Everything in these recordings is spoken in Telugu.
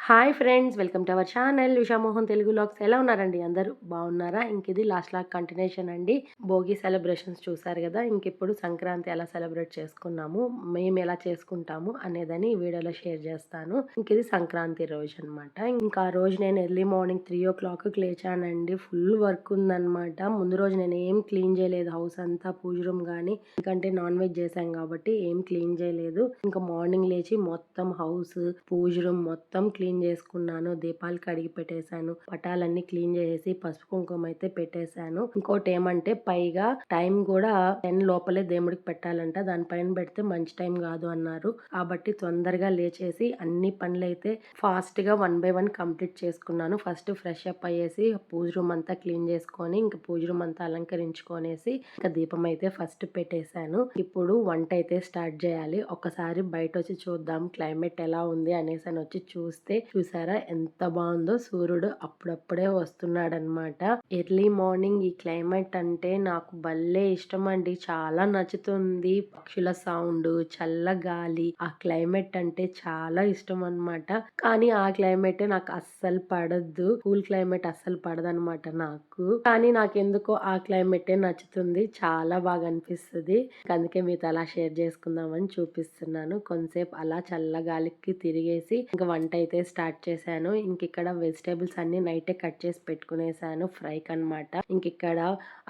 Hi friends! Welcome to our channel Ushamohan Telugu vlogs. ఎలా ఉన్నారండి అందరూ? బాగున్నారా? ఇది లాస్ట్ లాగ్ కంటిన్యూషన్ అండి. భోగి సెలబ్రేషన్స్ చూసారు కదా! ఇప్పుడు సంక్రాంతి ఎలా సెలబ్రేట్ చేసుకున్నాము, మేము ఎలా చేసుకుంటాము అనేదని ఈ వీడియోలో షేర్ చేస్తాను. ఇది సంక్రాంతి రోజు అనమాట. ఇంకా ఆ రోజు నేను ఎర్లీ మార్నింగ్ 3:00కి లేచానండి. ఫుల్ వర్క్ ఉందనమాట. ముందు రోజు నేను ఏం క్లీన్ చేయలేదు, హౌస్ అంతా పూజ రూమ్ కానీ, ఎందుకంటే నాన్ వెజ్ చేశాం కాబట్టి ఏం క్లీన్ చేయలేదు. ఇంకా మార్నింగ్ లేచి మొత్తం హౌస్, పూజ రూమ్ మొత్తం క్లీన్ చేసుకున్నాను. దీపాలు కడిగి పెట్టేశాను. పటాలన్నీ క్లీన్ చేసేసి పసుపు కుంకుమ అయితే పెట్టేశాను. ఇంకోటి ఏమంటే పైగా టైం కూడా 10 లోపలే దేవుడికి పెట్టాలంట. దానిపైన పెడితే మంచి టైం కాదు అన్నారు. కాబట్టి తొందరగా లేచేసి అన్ని పనులు అయితే ఫాస్ట్ గా 1 by 1 కంప్లీట్ చేసుకున్నాను. ఫస్ట్ ఫ్రెష్ అప్ అయ్యేసి పూజ రూమ్ అంతా క్లీన్ చేసుకొని ఇంకా పూజ రూమ్ అంతా అలంకరించుకొనేసి ఇంకా దీపం అయితే ఫస్ట్ పెట్టేశాను. ఇప్పుడు వంట అయితే స్టార్ట్ చేయాలి. ఒకసారి బయట వచ్చి చూద్దాం క్లైమేట్ ఎలా ఉంది అనేసి వచ్చి చూస్తే చూసారా ఎంత బాగుందో. సూర్యుడు అప్పుడప్పుడే వస్తున్నాడనమాట. ఎర్లీ మార్నింగ్ ఈ క్లైమేట్ అంటే నాకు భలే ఇష్టం అండి. చాలా నచ్చుతుంది. పక్షుల సౌండ్, చల్ల గాలి, ఆ క్లైమేట్ అంటే చాలా ఇష్టం అనమాట. కానీ ఆ క్లైమేట్ నాకు అస్సలు పడద్దు. కూల్ క్లైమేట్ అస్సలు పడదనమాట నాకు. కానీ నాకెందుకో ఆ క్లైమేటే నచ్చుతుంది. చాలా బాగా అనిపిస్తుంది. అందుకే మీతో అలా షేర్ చేసుకుందామని చూపిస్తున్నాను. కొంతసేపు అలా చల్ల గాలికి తిరిగేసి ఇంకా వంట అయితే స్టార్ట్ చేశాను. ఇక్కడ వెజిటేబుల్స్ అన్ని నైటే కట్ చేసి పెట్టుకునేసాను ఫ్రైకి అనమాట. ఇక్కడ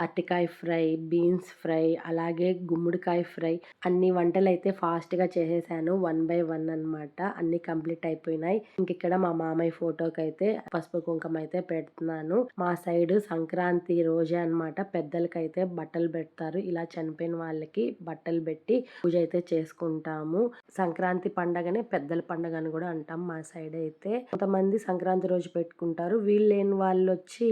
అరటికాయ ఫ్రై, బీన్స్ ఫ్రై, అలాగే గుమ్మడికాయ ఫ్రై, అన్ని వంటలు అయితే ఫాస్ట్ గా చేసేసాను. 1 by 1 అనమాట. అన్ని కంప్లీట్ అయిపోయినాయి. ఇక్కడ మా మామయ్య ఫోటోకి అయితే పసుపు కుంకుమ అయితే పెడుతున్నాను. మా సైడ్ సంక్రాంతి రోజే అనమాట పెద్దలకైతే బట్టలు పెడతారు. ఇలా చనిపోయిన వాళ్ళకి బట్టలు పెట్టి పూజ అయితే చేసుకుంటాము. సంక్రాంతి పండగనే పెద్దల పండగ అని కూడా అంటాం మా సైడ్ అయితే. కొంతమంది సంక్రాంతి రోజు పెట్టుకుంటారు. వీళ్ళు లేని వాళ్ళు వచ్చి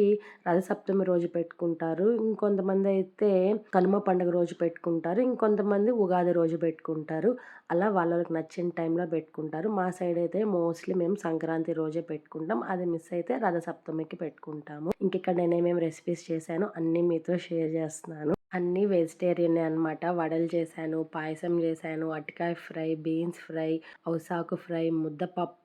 రథసప్తమి రోజు పెట్టుకుంటారు. ఇంకొంతమంది అయితే కనుమ పండుగ రోజు పెట్టుకుంటారు. ఇంకొంతమంది ఉగాది రోజు పెట్టుకుంటారు. అలా వాళ్ళకి నచ్చిన టైంలో పెట్టుకుంటారు. మా సైడ్ అయితే మోస్ట్లీ మేము సంక్రాంతి రోజే పెట్టుకుంటాం. అది మిస్ అయితే రథసప్తమికి పెట్టుకుంటాము. ఇక్కడ నేనేమేమి రెసిపీస్ చేశాను అన్ని మీతో షేర్ చేస్తున్నాను. అన్ని వెజిటేరియన్ అనమాట. వడలు చేశాను, పాయసం చేశాను, అరటికాయ ఫ్రై, బీన్స్ ఫ్రై, ఔసాకు ఫ్రై, ముద్దపప్పు,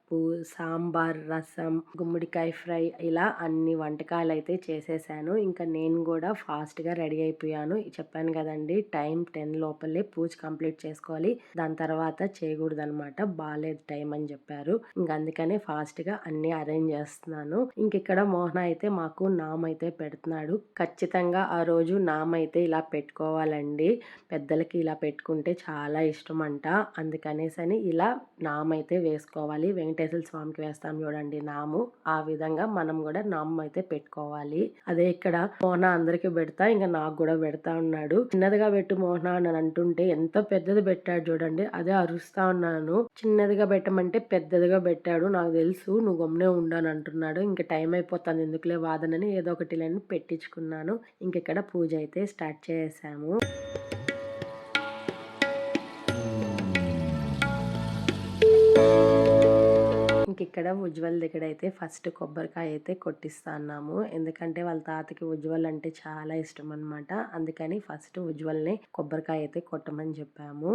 సాంబార్, రసం, గుమ్మడికాయ ఫ్రై, ఇలా అన్ని వంటకాలు అయితే చేసేసాను. నేను కూడా ఫాస్ట్ గా రెడీ అయిపోయాను. చెప్పాను కదండి టైం 10 లోపలే పూజ కంప్లీట్ చేసుకోవాలి, దాని తర్వాత చేయకూడదు అనమాట, బాగాలేదు టైం అని చెప్పారు. అందుకనే ఫాస్ట్ గా అన్ని అరేంజ్ చేస్తున్నాను. ఇక్కడ మోహన అయితే మాకు నామ్ అయితే పెడుతున్నాడు. ఖచ్చితంగా ఆ రోజు నామ్ అయితే ఇలా పెట్టుకోవాలండి. పెద్దలకి ఇలా పెట్టుకుంటే చాలా ఇష్టం అంట. అందుకనేసని ఇలా నామ్ అయితే వేసుకోవాలి. వెంకటేశ్వర స్వామికి వేస్తాం చూడండి నాము, ఆ విధంగా మనం కూడా నామం అయితే పెట్టుకోవాలి. అదే ఇక్కడ మోహన అందరికి పెడతా నాకు కూడా పెడతా ఉన్నాడు. చిన్నదిగా పెట్టు మోహన అని అంటుంటే ఎంత పెద్దది పెట్టాడు చూడండి. అదే అరుస్తా ఉన్నాను. చిన్నదిగా పెట్టమంటే పెద్దదిగా పెట్టాడు. నాకు తెలుసు నువ్వు గమ్మునే ఉండని అంటున్నాడు. టైం అయిపోతుంది ఎందుకులే వాదనని ఏదో ఒకటి పెట్టించుకున్నాను. ఇక్కడ పూజ అయితే స్టార్ట్ చేసాము. ఇక్కడ ఉజ్వల్ దగ్గర అయితే ఫస్ట్ కొబ్బరికాయ అయితే కొట్టిస్తున్నాము. ఎందుకంటే వాళ్ళ తాతకి ఉజ్వల్ అంటే చాలా ఇష్టం అనమాట. అందుకని ఫస్ట్ ఉజ్వల్ని కొబ్బరికాయ అయితే కొట్టమని చెప్పాము.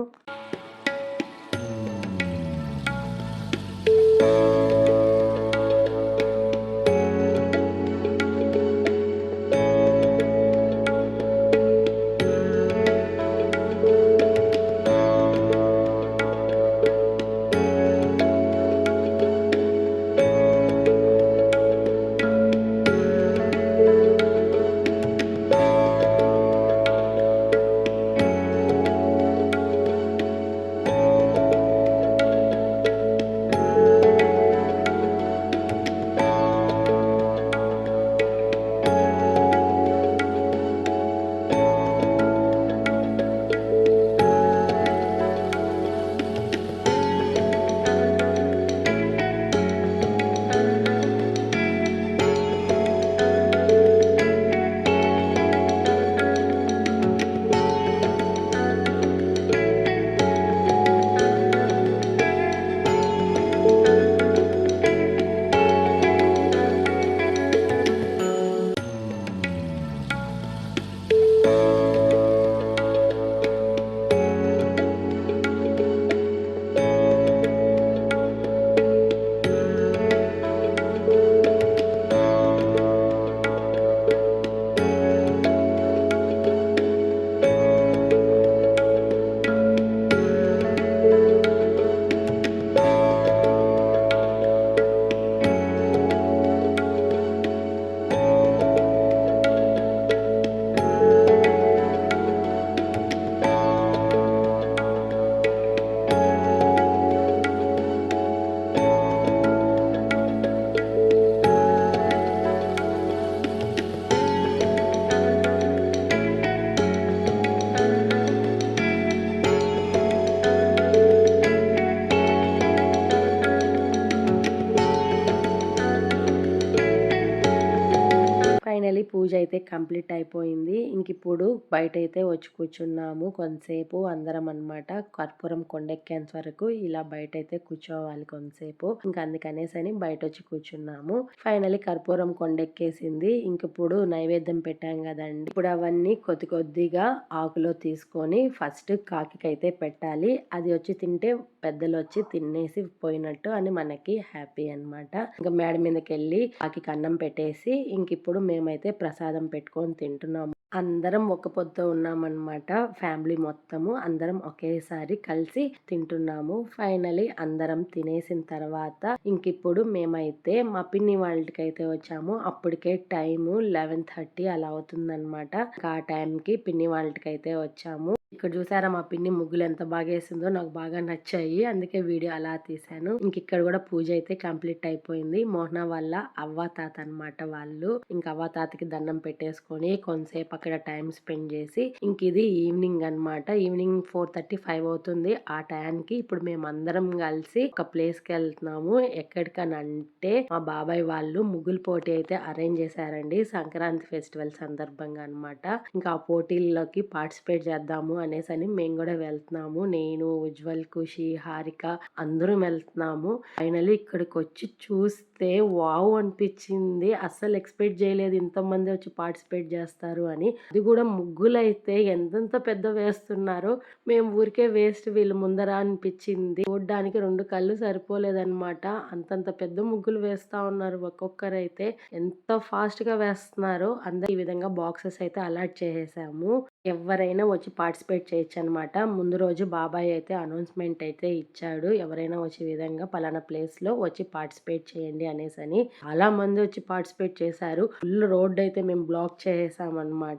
పూజ అయితే కంప్లీట్ అయిపోయింది. ఇంకిప్పుడు బయటైతే వచ్చి కూర్చున్నాము కొంతసేపు అందరం అన్నమాట. కర్పూరం కొండెక్కేంత వరకు ఇలా బయటైతే కూర్చోవాలి కొంతసేపు. ఇంకా అందుకనేసని బయటొచ్చి కూర్చున్నాము. ఫైనల్లీ కర్పూరం కొండెక్కేసింది. ఇంకిప్పుడు నైవేద్యం పెట్టాం కదండి, ఇప్పుడు అవన్నీ కొద్ది కొద్దిగా ఆకులో తీసుకొని ఫస్ట్ కాకికైతే పెట్టాలి. అది వచ్చి తింటే పెద్దలు వచ్చి తినేసి పోయినట్టు అని మనకి హ్యాపీ అన్నమాట. ఇంకా మేడ మీదకి వెళ్ళి కాకి అన్నం పెట్టేసి ఇంకిప్పుడు మేమైతే ప్రసాదం పెట్టుకొని తింటున్నాము. అందరం ఒక పొద్దు ఉన్నామన్నమాట. ఫ్యామిలీ మొత్తము అందరం ఒకేసారి కలిసి తింటున్నాము. ఫైనలీ అందరం తినేసిన తర్వాత ఇంకిప్పుడు మేమైతే మా పిన్ని వాళ్ళకైతే వచ్చాము. అప్పటికే టైము 11:30 అలా అవుతుందన్నమాట. ఆ టైంకి పిన్ని వాళ్ళకైతే వచ్చాము. ఇక్కడ చూసారా మా పిన్ని ముగ్గులు ఎంత బాగా వేసిందో, నాకు బాగా నచ్చాయి. అందుకే వీడియో అలా తీసాను. ఇక్కడ కూడా పూజ అయితే కంప్లీట్ అయిపోయింది. మోహన వాళ్ళ అవ్వ తాత అన్నమాట వాళ్ళు. ఇంకా అవ్వ తాతకి దండం పెట్టేసుకొని కొంతసేపు అక్కడ టైం స్పెండ్ చేసి ఇది ఈవినింగ్ అన్నమాట. ఈవినింగ్ 4:35 అవుతుంది. ఆ టైంకి ఇప్పుడు మేము అందరం కలిసి ఒక ప్లేస్ కి వెళ్తున్నాము. ఎక్కడికనంటే మా బాబాయ్ వాళ్ళు ముగ్గులు పోటీ అయితే అరేంజ్ చేశారండి సంక్రాంతి ఫెస్టివల్ సందర్భంగా అన్నమాట. ఇంకా ఆ పోటీల్లోకి పార్టిసిపేట్ చేద్దాము అనేసని మేము కూడా వెళ్తున్నాము. నేను, ఉజ్వల్, ఖుషి, హారిక అందరం వెళ్తున్నాము. ఫైనలీ ఇక్కడికి వచ్చి చూస్తే వావ్ అనిపించింది. అస్సలు ఎక్స్పెక్ట్ చేయలేదు ఇంతమంది వచ్చి పార్టిసిపేట్ చేస్తారు అని. అది కూడా ముగ్గులైతే ఎంతెంత పెద్ద వేస్తున్నారో, మేము ఊరికే వేస్ట్ వీళ్ళు ముందర అనిపించింది. చూడడానికి 2 కళ్ళు సరిపోలేదన్నమాట. అంతంత పెద్ద ముగ్గులు వేస్తా ఉన్నారు. ఒక్కొక్కరైతే ఎంత ఫాస్ట్ గా వేస్తున్నారో. అందరు ఈ విధంగా బాక్సెస్ అయితే అలాట్ చేసేసాము. ఎవరైనా వచ్చి పార్టిసిపేట్ చేయొచ్చు అనమాట. ముందు రోజు బాబాయ్ అయితే అనౌన్స్మెంట్ అయితే ఇచ్చాడు. ఎవరైనా వచ్చే విధంగా పలానా ప్లేస్ లో వచ్చి పార్టిసిపేట్ చేయండి అనేసని. చాలా మంది వచ్చి పార్టిసిపేట్ చేశారు. ఫుల్ రోడ్ అయితే మేము బ్లాక్ చేసాం అనమాట.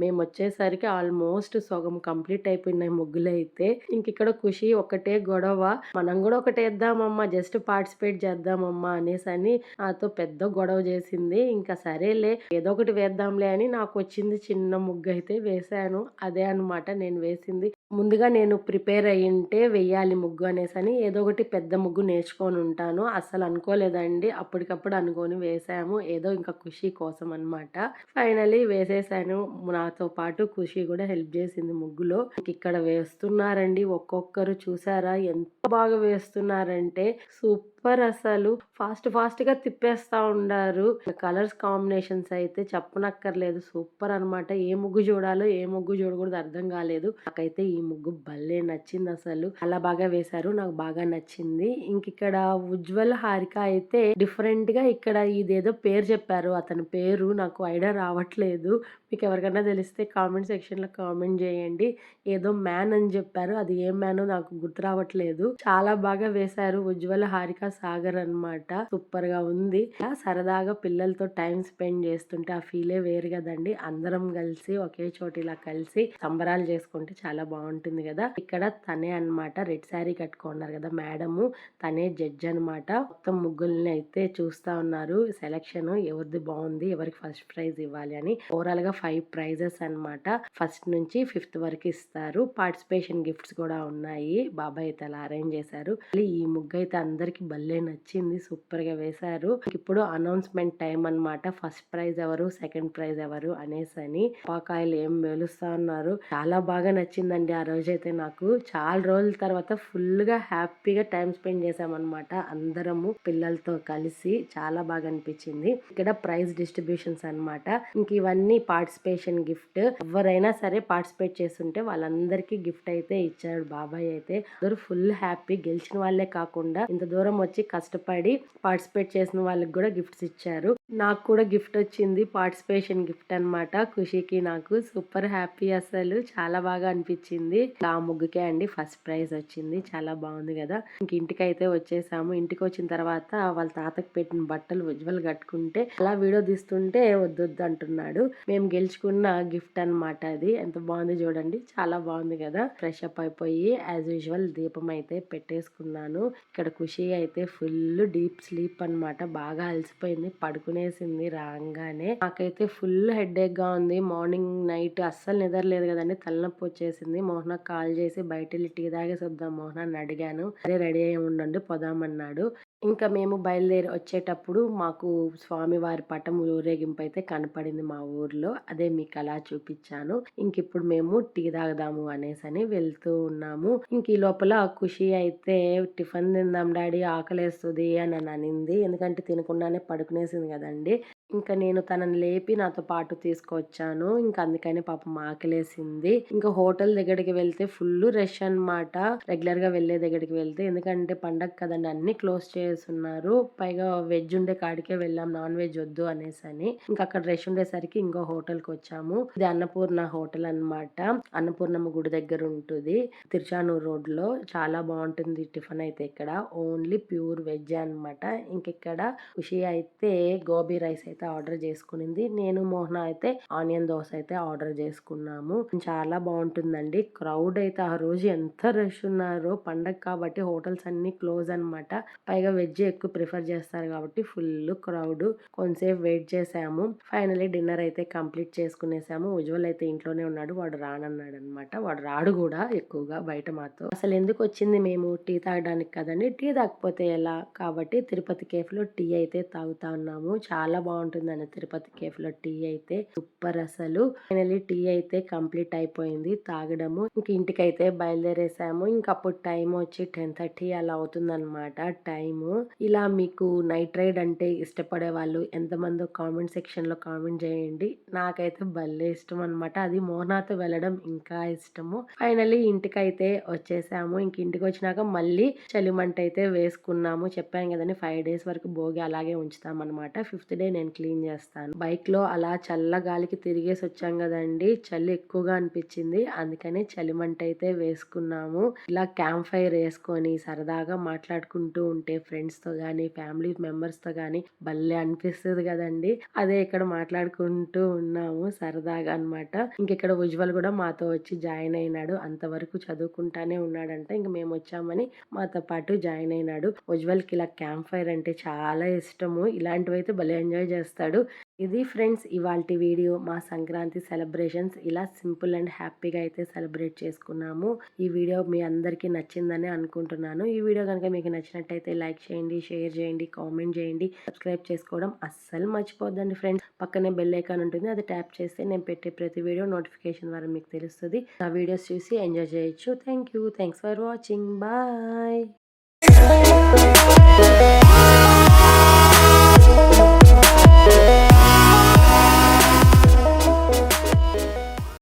మేము వచ్చేసరికి ఆల్మోస్ట్ సగం కంప్లీట్ అయిపోయినాయి ముగ్గులు అయితే. ఇక్కడ ఖుషి ఒకటే గొడవ, మనం కూడా ఒకటి వేద్దామమ్మా, జస్ట్ పార్టిసిపేట్ చేద్దామమ్మా అనేసని నాతో పెద్ద గొడవ చేసింది. ఇంకా సరేలే ఏదో ఒకటి వేద్దాంలే అని నాకు వచ్చింది చిన్న ముగ్గు అయితే వేసాను. అదే అన్నమాట నేను వేసింది. ముందుగా నేను ప్రిపేర్ అయ్యింటే వెయ్యాలి ముగ్గు అనేసని ఏదో ఒకటి పెద్ద ముగ్గు నేర్చుకొని ఉంటాను. అస్సలు అనుకోలేదండి, అప్పటికప్పుడు అనుకొని వేసాము. ఏదో ఇంకా ఖుషి కోసం అన్నమాట. ఫైనలీ వేసేసాను. నాతో పాటు ఖుషి కూడా హెల్ప్ చేసింది ముగ్గులో. ఇక్కడ వేస్తున్నారండి ఒక్కొక్కరు. చూసారా ఎంత బాగా వేస్తున్నారంటే సూపర్. అసలు ఫాస్ట్ ఫాస్ట్ గా తిప్పేస్తా ఉండారు. కలర్స్ కాంబినేషన్స్ అయితే చెప్పనక్కర్లేదు. సూపర్ అన్నమాట. ఏ ముగ్గు చూడాలో ఏ ముగ్గు చూడకూడదు అర్థం కాలేదు. నాకైతే ఈ ముగ్గు భలే నచ్చింది. అసలు అలా బాగా వేశారు, నాకు బాగా నచ్చింది. ఇక్కడ ఉజ్వల్, హారిక అయితే డిఫరెంట్ గా ఇక్కడ ఇదేదో పేరు చెప్పారు. అతని పేరు నాకు ఐడియా రావట్లేదు. మీకు ఎవరికైనా తెలిస్తే కామెంట్ సెక్షన్ లో కామెంట్ చేయండి. ఏదో మ్యాన్ అని చెప్పారు, అది ఏం మ్యాన్ నాకు గుర్తు రావట్లేదు. చాలా బాగా వేశారు ఉజ్వల్, హారిక, సాగర్ అన్నమాట. సూపర్ గా ఉంది. సరదాగా పిల్లలతో టైం స్పెండ్ చేస్తుంటే ఆ ఫీలే వేరు కదండి. అందరం కలిసి ఒకే చోటు ఇలా కలిసి సంబరాలు చేసుకుంటే చాలా బాగుంటుంది కదా. ఇక్కడ తనే అన్నమాట, రెడ్ శారీ కట్టుకున్నారు కదా మేడము, తనే జడ్జ్ అన్నమాట. మొత్తం ముగ్గుల్ని అయితే చూస్తా ఉన్నారు. సెలక్షన్ ఎవరిది బాగుంది, ఎవరికి ఫస్ట్ ప్రైజ్ ఇవ్వాలి అని. ఓవరాల్ గా 5 ప్రైజెస్ అన్నమాట. ఫస్ట్ నుంచి 5th వరకు ఇస్తారు. పార్టిసిపేషన్ గిఫ్ట్స్ కూడా ఉన్నాయి. బాబాయ్ అయితే అలా అరేంజ్ చేశారు. ఈ ముగ్గు అయితే అందరికి భలే నచ్చింది. సూపర్ గా వేశారు. ఇప్పుడు అనౌన్స్మెంట్ టైం అన్నమాట. ఫస్ట్ ప్రైజ్ ఎవరు, సెకండ్ ప్రైజ్ ఎవరు అనేసని పాకాయలు ఏం వేలుస్తా ఉన్నారు. చాలా బాగా నచ్చిందండి ఆ రోజైతే నాకు. చాలా రోజుల తర్వాత ఫుల్ గా హ్యాపీగా టైం స్పెండ్ చేసామన్నమాట అందరము పిల్లలతో కలిసి. చాలా బాగా అనిపించింది. ఇక్కడ ప్రైజ్ డిస్ట్రిబ్యూషన్స్ అన్నమాట. ఇవన్నీ పార్టిసిపేషన్ గిఫ్ట్. ఎవరైనా సరే పార్టిసిపేట్ చేస్తుంటే వాళ్ళందరికీ గిఫ్ట్ అయితే ఇచ్చాడు బాబాయ్ అయితే. అందరూ ఫుల్ హ్యాపీ. గెలిచిన వాళ్ళే కాకుండా ఇంత దూరం వచ్చి కష్టపడి పార్టిసిపేట్ చేసిన వాళ్ళకి కూడా గిఫ్ట్స్ ఇచ్చారు. నాకు కూడా గిఫ్ట్ వచ్చింది, పార్టిసిపేషన్ గిఫ్ట్ అన్నమాట. ఖుషికి నాకు సూపర్ హ్యాపీ. అసలు చాలా బాగా అనిపించింది. ఆ ముగ్గుకే అండి ఫస్ట్ ప్రైజ్ వచ్చింది. చాలా బాగుంది కదా. ఇంటికి అయితే వచ్చేసాము. ఇంటికి వచ్చిన తర్వాత వాళ్ళ తాతకి పెట్టిన బట్టలు ఉజ్వల్ కట్టుకుంటే అలా వీడియో తీస్తుంటే వద్దొద్దు అంటున్నాడు. మేము గెలుచుకున్న గిఫ్ట్ అన్నమాట అది. ఎంత బాగుంది చూడండి, చాలా బాగుంది కదా. ఫ్రెష్ అప్ అయిపోయి యాజ్ యూజువల్ దీపం అయితే పెట్టేసుకున్నాను. ఇక్కడ ఖుషి అయితే ఫుల్ డీప్ స్లీప్ అన్నమాట. బాగా అలసిపోయింది, పడుకునేసింది రాగానే. నాకైతే ఫుల్ హెడేక్ గా ఉంది. మార్నింగ్ నైట్ అస్సలు నిద్రలేదు కదండి, తలనొప్పి వచ్చేసింది. మోహన కాల్ చేసి బయట వెళ్ళి టీ తాగేసి వద్దాం మోహన అని అడిగాను. అదే రెడీ అయ్యి ఉండండి పోదామన్నాడు. ఇంకా మేము బయలుదేరి వచ్చేటప్పుడు మాకు స్వామివారి పటం ఊరేగింపు అయితే కనపడింది మా ఊర్లో. అదే మీకు అలా చూపించాను. ఇంకిప్పుడు మేము టీ తాగుదాము అనేసని వెళ్తూ ఉన్నాము. ఇంక ఈ లోపల ఖుషి అయితే టిఫిన్ తిందాం డాడీ ఆకలేస్తుంది అని అనింది. ఎందుకంటే తినకుండానే పడుకునేసింది కదండీ. ఇంకా నేను తనని లేపి నాతో పాటు తీసుకొచ్చాను. ఇంక అందుకని పాపం ఆకలేసింది. ఇంకా హోటల్ దగ్గరికి వెళ్తే ఫుల్ రష్ అన్నమాట. రెగ్యులర్‌గా వెళ్ళే దగ్గరికి వెళ్తే. ఎందుకంటే పండగ కదండీ అన్నీ క్లోజ్ చేసున్నారు. పైగా వెజ్ ఉండే కాడికే వెళ్ళాం. నాన్ వెజ్ వద్దు అనేసని. ఇంక అక్కడ రష్ ఉండేసరికి ఇంకో హోటల్‌కొచ్చాము. ఇది అన్నపూర్ణ హోటల్ అన్నమాట. అన్నపూర్ణమ్మ గుడి దగ్గర ఉంటది. తిరుచానూరు రోడ్‌లో చాలా బావుంటుంది టిఫిన్ అయితే ఇక్కడ. ఓన్లీ ప్యూర్ వెజ్ అన్నమాట. ఇంకిక్కడ ఖుషి అయితే గోబీ రైస్ అయితే ఆర్డర్ చేసుకునింది. నేను మోహన అయితే ఆనియన్ దోస అయితే ఆర్డర్ చేసుకున్నాము. చాలా బాగుంటుందండి. క్రౌడ్ అయితే ఆ రోజు ఎంత రష్ ఉన్నారో. పండగ కాబట్టి హోటల్స్ అన్ని క్లోజ్ అన్నమాట. పైగా వెజ్ ఎక్కువ ప్రిఫర్ చేస్తారు కాబట్టి ఫుల్ క్రౌడ్. కొంతసేపు వెయిట్ చేసాము. ఫైనలీ డిన్నర్ అయితే కంప్లీట్ చేసుకునేసాము. ఉజ్వల్ అయితే ఇంట్లోనే ఉన్నాడు. వాడు రానన్నాడు అనమాట. వాడు రాడు కూడా ఎక్కువగా బయట మాతో. అసలు ఎందుకు వచ్చింది మేము టీ తాగడానికి కదండి. టీ తాగకపోతే ఎలా కాబట్టి తిరుపతి కేఫ్లో టీ అయితే తాగుతా ఉన్నాము. చాలా బాగుంటుందండి తిరుపతి కేఫ్లో టీ అయితే. సూపర్ అసలు. ఫైనలీ టీ అయితే కంప్లీట్ అయిపోయింది తాగడము. ఇంక ఇంటికైతే బయలుదేరేసాము. ఇంకప్పుడు టైం వచ్చి 10:30 అలా అవుతుందన్నమాట టైము. ఇలా మీకు నైట్ రైడ్ అంటే ఇష్టపడే వాళ్ళు ఎంతమందో కామెంట్ సెక్షన్ లో కామెంట్ చేయండి. నాకైతే భలే ఇష్టం అనమాట. అది మోనాతో వెళ్ళడం ఇంకా ఇష్టము. ఫైనలీ ఇంటికైతే వచ్చేసాము. ఇంక ఇంటికి వచ్చినాక మళ్ళీ చలిమంట అయితే వేసుకున్నాము. చెప్పాను కదండి 5 days వరకు భోగి అలాగే ఉంచుతాం అనమాట. 5th డే నేను క్లీన్ చేస్తాను. బైక్ లో అలా చల్ల గాలికి తిరిగేసి వచ్చాం కదండి. చలి ఎక్కువగా అనిపించింది. అందుకని చలిమంట అయితే వేసుకున్నాము. ఇలా క్యాంప్ ఫైర్ వేసుకొని సరదాగా మాట్లాడుకుంటూ ఉంటే ఫ్రెండ్స్ తో గానీ ఫ్యామిలీ మెంబర్స్ తో గానీ భలే అనిపిస్తుంది కదండి. అదే ఇక్కడ మాట్లాడుకుంటూ ఉన్నాము సరదాగా అనమాట. ఇంకెక్కడ ఉజ్వల్ కూడా మాతో వచ్చి జాయిన్ అయినాడు. అంతవరకు చదువుకుంటానే ఉన్నాడంట. ఇంక మేము వచ్చామని మాతో పాటు జాయిన్ అయినాడు. ఉజ్వల్కి ఇలా క్యాంప్ ఫైర్ అంటే చాలా ఇష్టము. ఇలాంటివైతే భలే ఎంజాయ్ చేస్తాడు. ఇది ఫ్రెండ్స్ ఇవాల్టి వీడియో. మా సంక్రాంతి సెలబ్రేషన్స్ ఇలా సింపుల్ అండ్ హ్యాపీగా అయితే సెలబ్రేట్ చేసుకున్నాము. ఈ వీడియో మీ అందరికీ నచ్చిందని అనుకుంటున్నాను. ఈ వీడియో కనుక మీకు నచ్చినట్టయితే లైక్ చేయండి, షేర్ చేయండి, కామెంట్ చేయండి, సబ్స్క్రైబ్ చేసుకోవడం అస్సలు మర్చిపోద్దండి ఫ్రెండ్స్. పక్కనే బెల్ ఐకాన్ ఉంటుంది. అది ట్యాప్ చేస్తే నేను పెట్టే ప్రతి వీడియో నోటిఫికేషన్ ద్వారా మీకు తెలుస్తుంది. ఆ వీడియోస్ చూసి ఎంజాయ్ చేయొచ్చు. Thanks for watching. బాయ్.